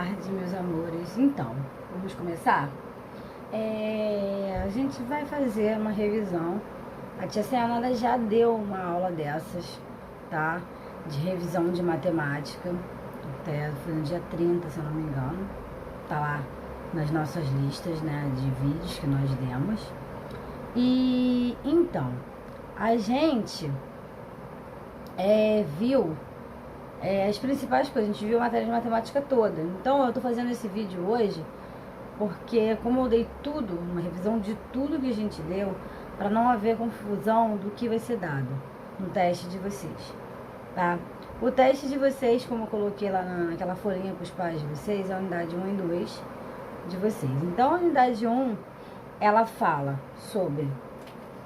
tarde, meus amores. Então, vamos começar? A gente vai fazer uma revisão. A tia Sayonara já deu uma aula dessas, tá? De revisão de matemática. Até foi no dia 30, se eu não me engano. Tá lá nas nossas listas, né, de vídeos que nós demos. E então, a gente viu as principais coisas, a gente viu a matéria de matemática toda. Então eu tô fazendo esse vídeo hoje porque, como eu dei tudo, uma revisão de tudo que a gente deu, para não haver confusão do que vai ser dado no teste de vocês, tá? O teste de vocês, como eu coloquei lá naquela folhinha para os pais de vocês, é a unidade 1 e 2 de vocês. Então a unidade 1, ela fala sobre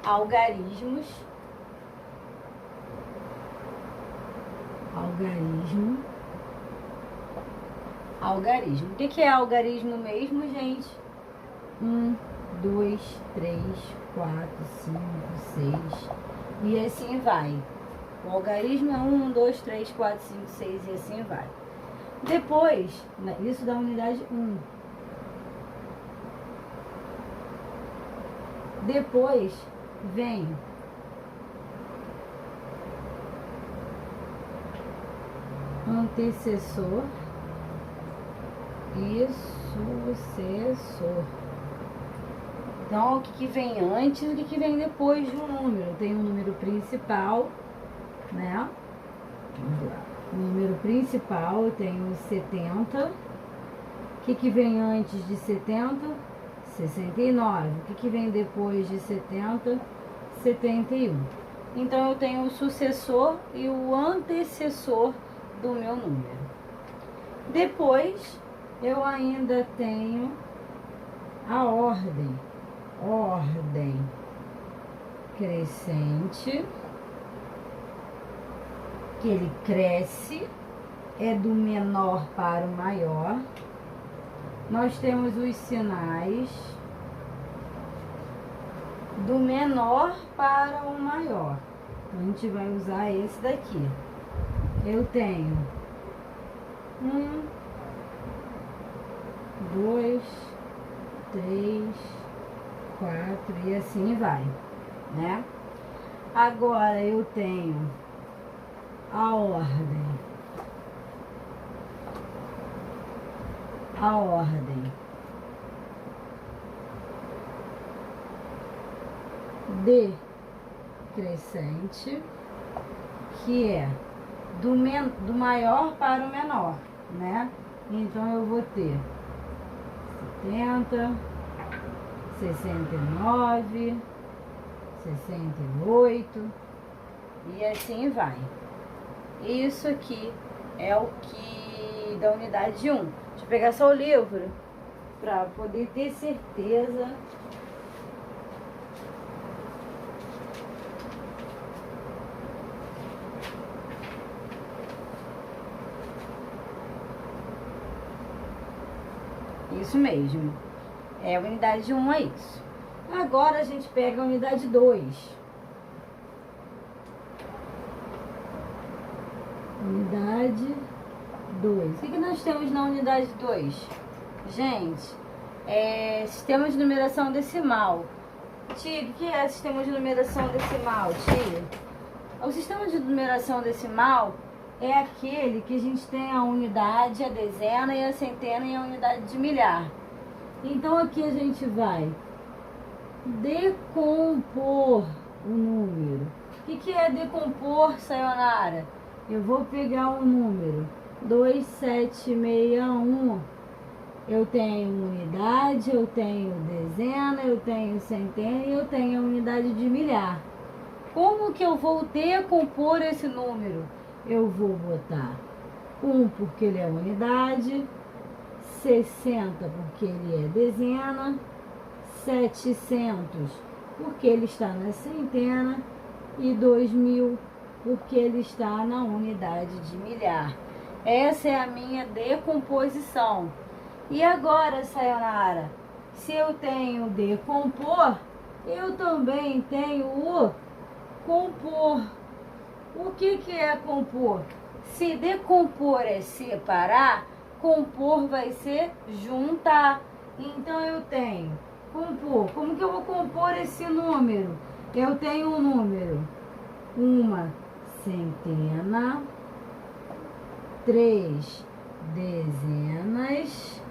algarismos. Algarismo. O que é algarismo mesmo, gente? 1, 2, 3, 4, 5, 6 e assim vai. O algarismo é 1, 2, 3, 4, 5, 6 e assim vai. Depois, isso da unidade 1. Depois vem antecessor e sucessor. Então, o que vem antes e o que vem depois de um número? Tem um número principal, né? Vamos lá. O número principal eu tenho 70. O que vem antes de 70? 69. O que vem depois de 70? 71. Então, eu tenho o sucessor e o antecessor do meu número. Depois, eu ainda tenho a ordem crescente, que ele cresce, é do menor para o maior. Nós temos os sinais do menor para o maior. Então, a gente vai usar esse daqui. Eu tenho 1, 2, 3, 4 e assim vai, né? Agora eu tenho a ordem decrescente, que é do maior para o menor, né? Então eu vou ter 70, 69, 68 e assim vai. Isso aqui é o que da unidade 1. Deixa eu pegar só o livro para poder ter certeza. Isso mesmo. A unidade 1 é isso. Agora a gente pega a unidade 2. Unidade 2. O que nós temos na unidade 2? Gente, sistema de numeração decimal. Tia, o que é sistema de numeração decimal, tia? O sistema de numeração decimal é aquele que a gente tem a unidade, a dezena e a centena e a unidade de milhar. Então aqui a gente vai decompor o número. O que é decompor, Sayonara? Eu vou pegar o número 2761. Eu tenho unidade, eu tenho dezena, eu tenho centena e eu tenho a unidade de milhar. Como que eu vou decompor esse número? Eu vou botar 1 porque ele é unidade, 60 porque ele é dezena, 700 porque ele está na centena e 2000 porque ele está na unidade de milhar. Essa é a minha decomposição. E agora, Sayonara, se eu tenho decompor, eu também tenho o compor. O que é compor? Se decompor é separar, Compor vai ser juntar. Então, eu tenho compor. Como que eu vou compor esse número? Eu tenho um número, uma centena, 3 dezenas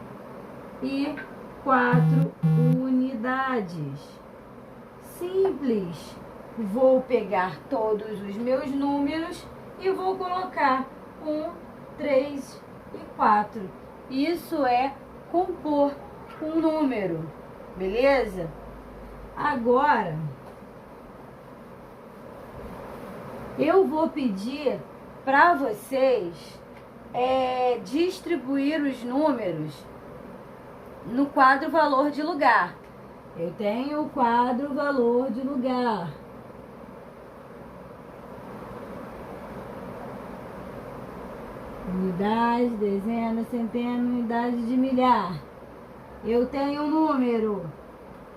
e 4 unidades. Simples. Vou pegar todos os meus números e vou colocar 1, 3 e 4. Isso é compor um número, beleza? Agora, eu vou pedir para vocês distribuir os números no quadro valor de lugar. Eu tenho o quadro valor de lugar. Unidade, dezena, centena, unidade de milhar. Eu tenho o número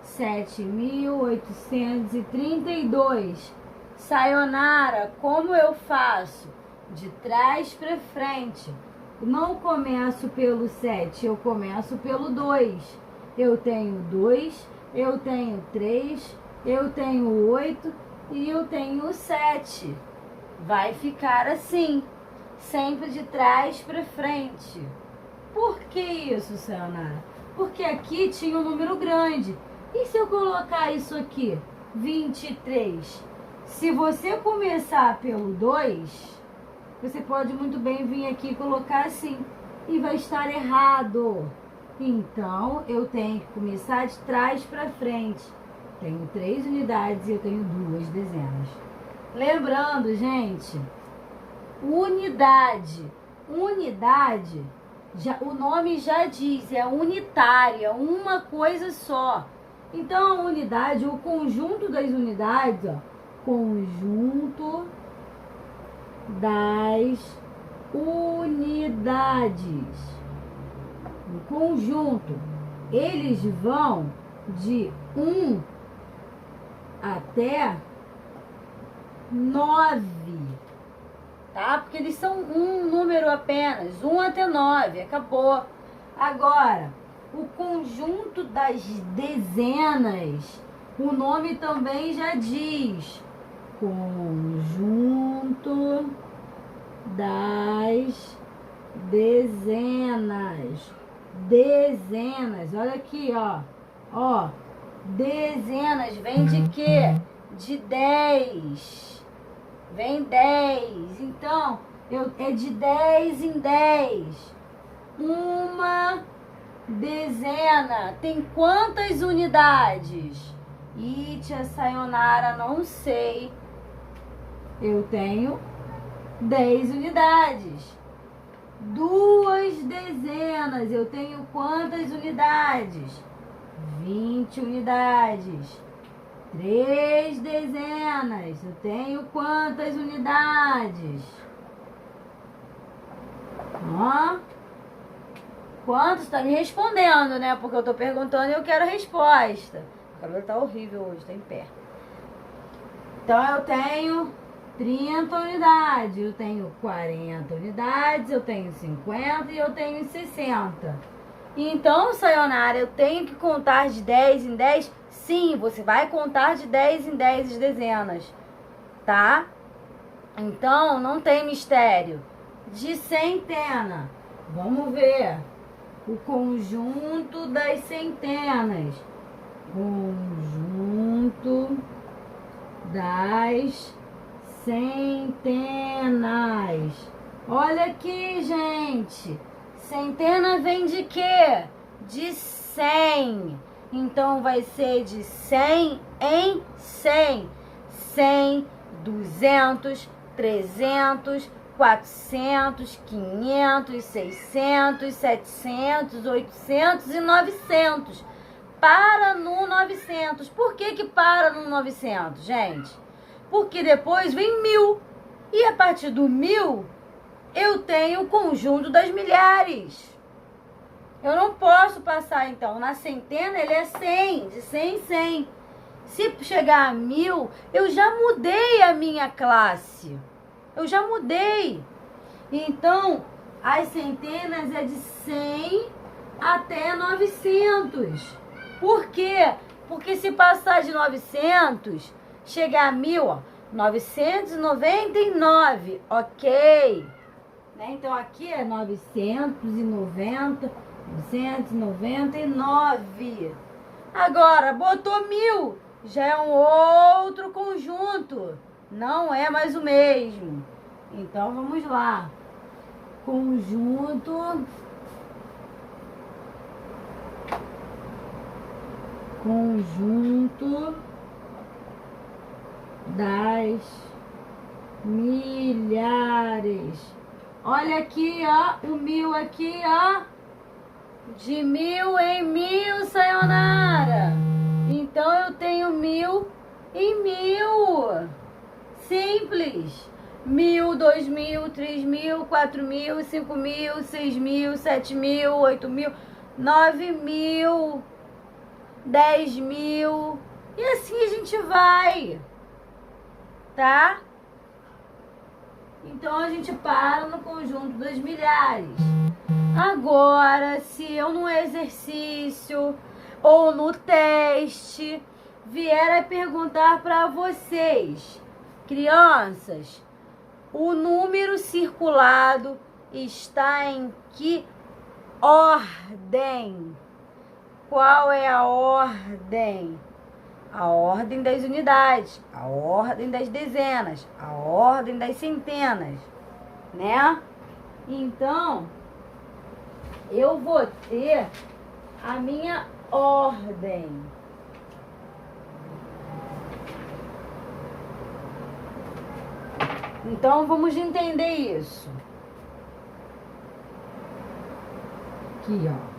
7.832. Sayonara, como eu faço? De trás para frente. Não começo pelo 7, eu começo pelo 2. Eu tenho 2, eu tenho 3, eu tenho 8 e eu tenho 7. Vai ficar assim, sempre de trás para frente. Por que isso, Sayonara? Porque aqui tinha um número grande. E se eu colocar isso aqui? 23. Se você começar pelo 2, você pode muito bem vir aqui e colocar assim. E vai estar errado. Então, eu tenho que começar de trás para frente. Tenho 3 unidades e eu tenho 2 dezenas. Lembrando, gente, unidade. Unidade, o nome já diz, é unitária, uma coisa só. Então, a unidade, o conjunto das unidades, ó, conjunto das unidades. O conjunto, eles vão de 1 até 9, tá? Porque eles são um número apenas, 1 até 9, acabou. Agora, o conjunto das dezenas, o nome também já diz, conjunto das dezenas. Dezenas, olha aqui, ó, dezenas vem de quê? De 10. Vem 10. Então, é de 10 em 10. Uma dezena tem quantas unidades? Tia Sayonara, não sei. Eu tenho 10 unidades. 2 dezenas, eu tenho quantas unidades? 20 unidades. 3 dezenas, eu tenho quantas unidades? Quantos? Tá me respondendo, né? Porque eu tô perguntando e eu quero a resposta. O cabelo tá horrível hoje, tá em pé. Então, eu tenho 30 unidades, eu tenho 40 unidades, eu tenho 50 e eu tenho 60. Então, Sayonara, eu tenho que contar de 10 em 10? Sim, você vai contar de 10 em 10 as dezenas, tá? Então, não tem mistério. De centena, vamos ver o conjunto das centenas. Conjunto das centenas. Olha aqui, gente. Centena vem de quê? De 100. Então, vai ser de 100 em 100. 100, 200, 300, 400, 500, 600, 700, 800 e 900. Para no 900. Por que para no 900, gente? Porque depois vem 1000. E a partir do 1000, eu tenho o conjunto das milhares. Eu não posso passar, então. Na centena, ele é 100. De 100 em 100. Se chegar a 1000, eu já mudei a minha classe. Eu já mudei. Então, As centenas é de 100 até 900. Por quê? Porque se passar de 900, chegar a 1000, ó, 999, ok? Né? Então, aqui é 999. Agora, botou 1000, já é um outro conjunto. Não é mais o mesmo. Então, vamos lá. Conjunto das milhares. Olha aqui, ó, o 1000 aqui, ó. De 1000 em 1000, sayonara. Então eu tenho 1000 em 1000. Simples. 1000, 2000, 3000, 4000, 5000, 6000, 7000, 8000, 9000, 10.000. E assim a gente vai. Tá? Então a gente para no conjunto das milhares. Agora, se eu no exercício ou no teste vier a perguntar para vocês, crianças, o número circulado está em que ordem? Qual é a ordem? A ordem das unidades, a ordem das dezenas, a ordem das centenas, né? Então, eu vou ter a minha ordem. Então, vamos entender isso. Aqui, ó.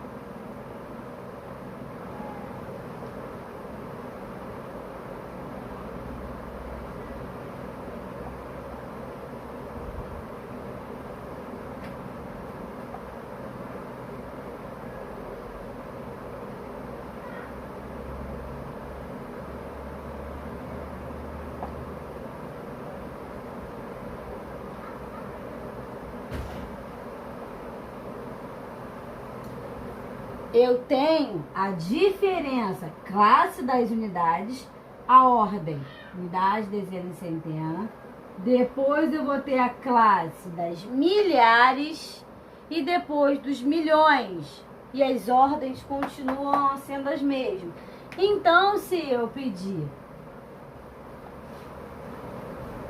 Eu tenho a diferença, classe das unidades, a ordem, unidade, dezena e centena. Depois eu vou ter a classe das milhares e depois dos milhões. E as ordens continuam sendo as mesmas. Então, se eu pedir,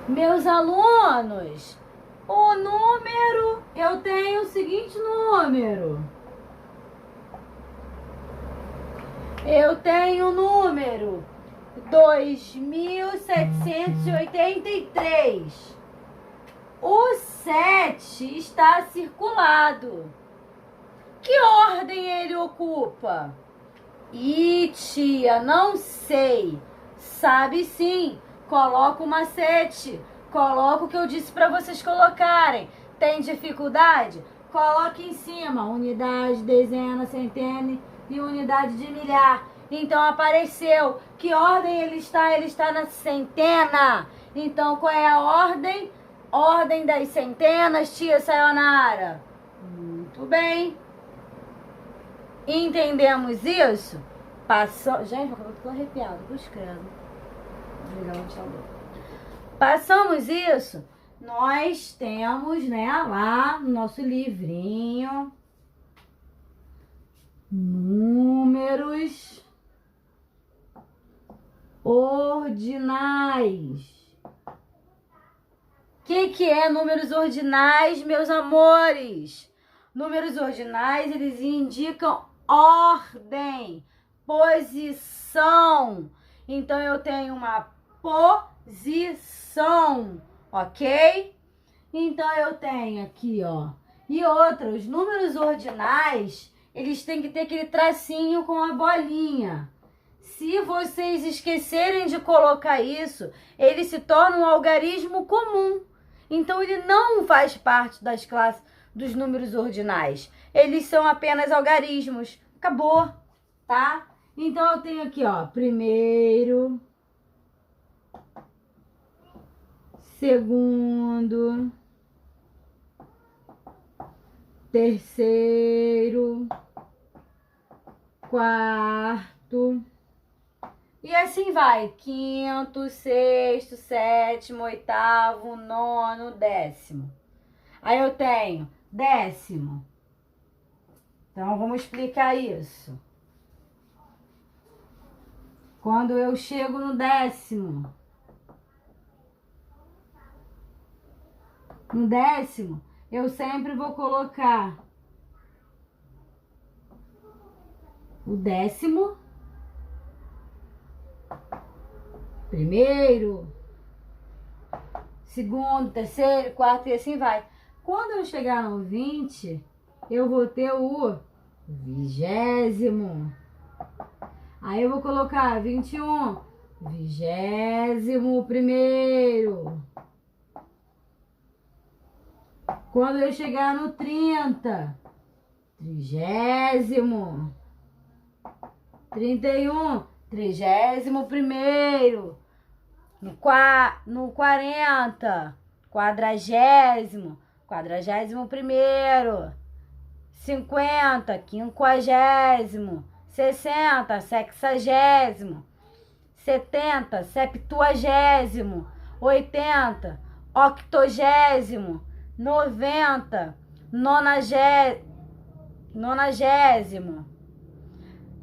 meus alunos, o número, eu tenho o seguinte número. Eu tenho o número 2783. O 7 está circulado. Que ordem ele ocupa? Ih, tia, não sei. Sabe sim. Coloca uma 7. Coloca o que eu disse para vocês colocarem. Tem dificuldade? Coloque em cima. Unidade, dezena, centena e unidade de milhar. Então apareceu. Que ordem ele está? Ele está na centena. Então qual é a ordem? Ordem das centenas, tia Sayonara. Muito bem. Entendemos isso? Passou. Gente, eu tô arrepiada, tô escrevendo. Passamos isso. Nós temos, né, lá no nosso livrinho, números ordinais. O que é números ordinais, meus amores? Números ordinais, eles indicam ordem, posição. Então, eu tenho uma posição, ok? Então, eu tenho aqui, ó. E outra, os números ordinais, eles têm que ter aquele tracinho com a bolinha. Se vocês esquecerem de colocar isso, ele se torna um algarismo comum. Então, ele não faz parte das classes dos números ordinais. Eles são apenas algarismos. Acabou, tá? Então, eu tenho aqui, ó, primeiro, segundo, terceiro, quarto, e assim vai, quinto, sexto, sétimo, oitavo, nono, décimo. Aí eu tenho décimo. Então, vamos explicar isso. Quando eu chego no décimo, eu sempre vou colocar o décimo, primeiro, segundo, terceiro, quarto e assim vai. Quando eu chegar no 20, eu vou ter o 20º. Aí eu vou colocar 21, 21º. Quando eu chegar no 30, 30º. 31, 31º. No 40, 40º, 41º. 50, 50º. 60, 60º. 70, 70º. 80, 80º. 90, 90º.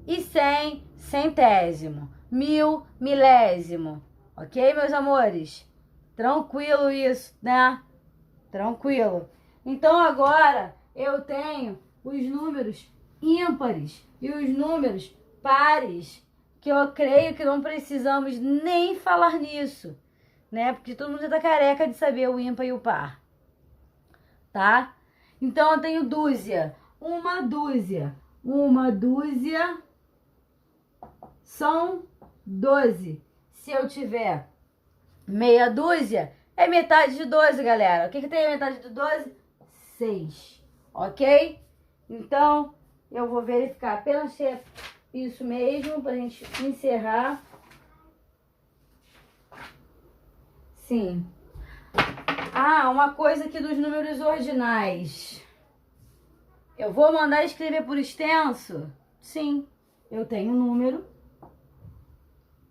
E 100, centésimo. 1000, milésimo. Ok, meus amores? Tranquilo isso, né? Tranquilo. Então agora eu tenho os números ímpares e os números pares, que eu creio que não precisamos nem falar nisso, né? Porque todo mundo já tá careca de saber o ímpar e o par, tá? Então eu tenho dúzia. Uma dúzia são 12. Se eu tiver meia dúzia, é metade de 12, galera. O que tem a metade de 12? 6. Ok? Então, eu vou verificar apenas se é isso mesmo, pra gente encerrar. Sim. Ah, uma coisa aqui dos números ordinais. Eu vou mandar escrever por extenso? Sim. Eu tenho um número.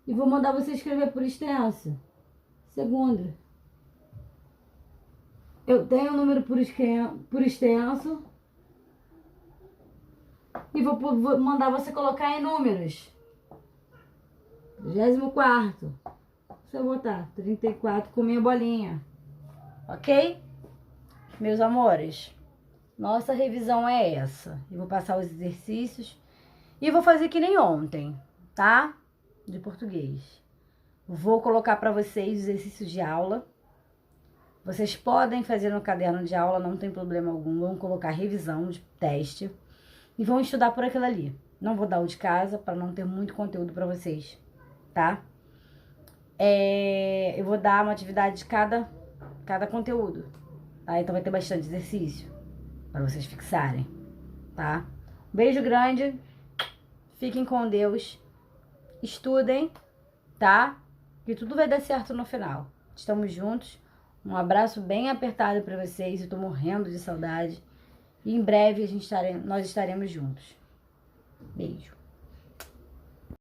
E vou mandar você escrever por extenso. Segundo. Eu tenho um número por extenso. E vou mandar você colocar em números. 34º. Se eu botar 34 com minha bolinha. Ok? Meus amores, nossa revisão é essa. Eu vou passar os exercícios e vou fazer que nem ontem, tá? De português. Vou colocar para vocês os exercícios de aula. Vocês podem fazer no caderno de aula, não tem problema algum. Vão colocar revisão de teste e vão estudar por aquilo ali. Não vou dar o de casa para não ter muito conteúdo para vocês, tá? Eu vou dar uma atividade de cada conteúdo, tá? Então vai ter bastante exercício para vocês fixarem, tá? Beijo grande, fiquem com Deus, estudem, tá? Que tudo vai dar certo no final. Estamos juntos, um abraço bem apertado para vocês, eu tô morrendo de saudade e em breve nós estaremos juntos. Beijo.